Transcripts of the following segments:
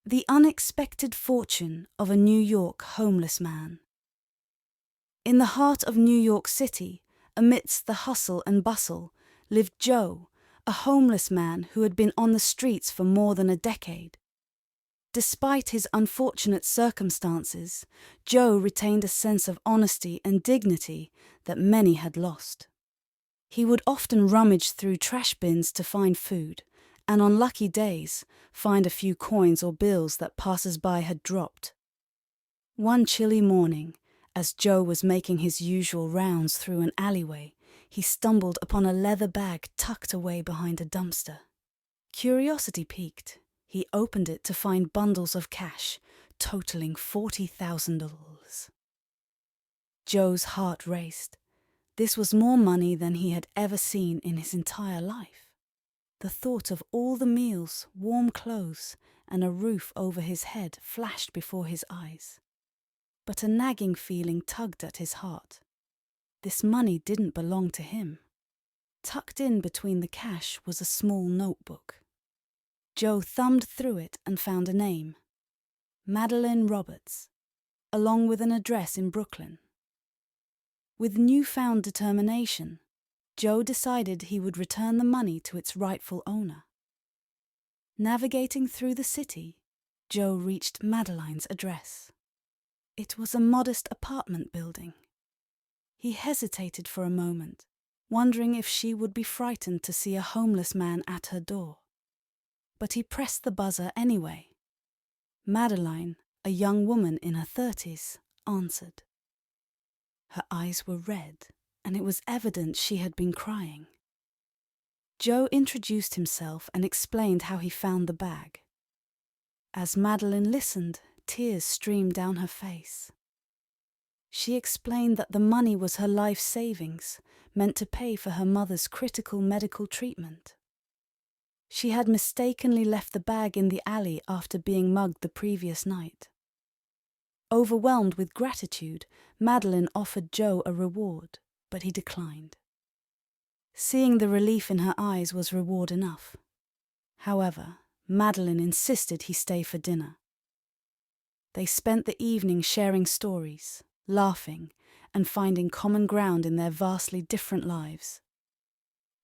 The unexpected fortune of a New York homeless man. In the heart of New York City, amidst the hustle and bustle, lived Joe, a homeless man who had been on the streets for more than a decade. Despite his unfortunate circumstances, Joe retained a sense of honesty and dignity that many had lost. He would often rummage through trash bins to find food, and on lucky days, find a few coins or bills that passers-by had dropped. One chilly morning, as Joe was making his usual rounds through an alleyway, he stumbled upon a leather bag tucked away behind a dumpster. Curiosity piqued. He opened it to find bundles of cash, totaling $40,000. Joe's heart raced. This was more money than he had ever seen in his entire life. The thought of all the meals, warm clothes, and a roof over his head flashed before his eyes. But a nagging feeling tugged at his heart. This money didn't belong to him. Tucked in between the cash was a small notebook. Joe thumbed through it and found a name, Madeline Roberts, along with an address in Brooklyn. With newfound determination, Joe decided he would return the money to its rightful owner. Navigating through the city, Joe reached Madeline's address. It was a modest apartment building. He hesitated for a moment, wondering if she would be frightened to see a homeless man at her door. But he pressed the buzzer anyway. Madeline, a young woman in her 30s, answered. Her eyes were red, and it was evident she had been crying. Joe introduced himself and explained how he found the bag. As Madeline listened, tears streamed down her face. She explained that the money was her life savings, meant to pay for her mother's critical medical treatment. She had mistakenly left the bag in the alley after being mugged the previous night. Overwhelmed with gratitude, Madeline offered Joe a reward, but he declined. Seeing the relief in her eyes was reward enough. However, Madeline insisted he stay for dinner. They spent the evening sharing stories, laughing, and finding common ground in their vastly different lives.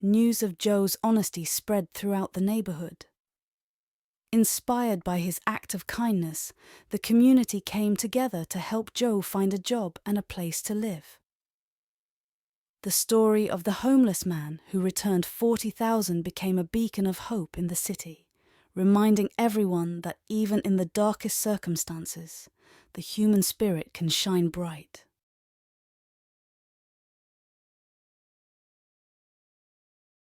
News of Joe's honesty spread throughout the neighborhood. Inspired by his act of kindness, the community came together to help Joe find a job and a place to live. The story of the homeless man who returned $40,000 became a beacon of hope in the city, reminding everyone that even in the darkest circumstances, the human spirit can shine bright.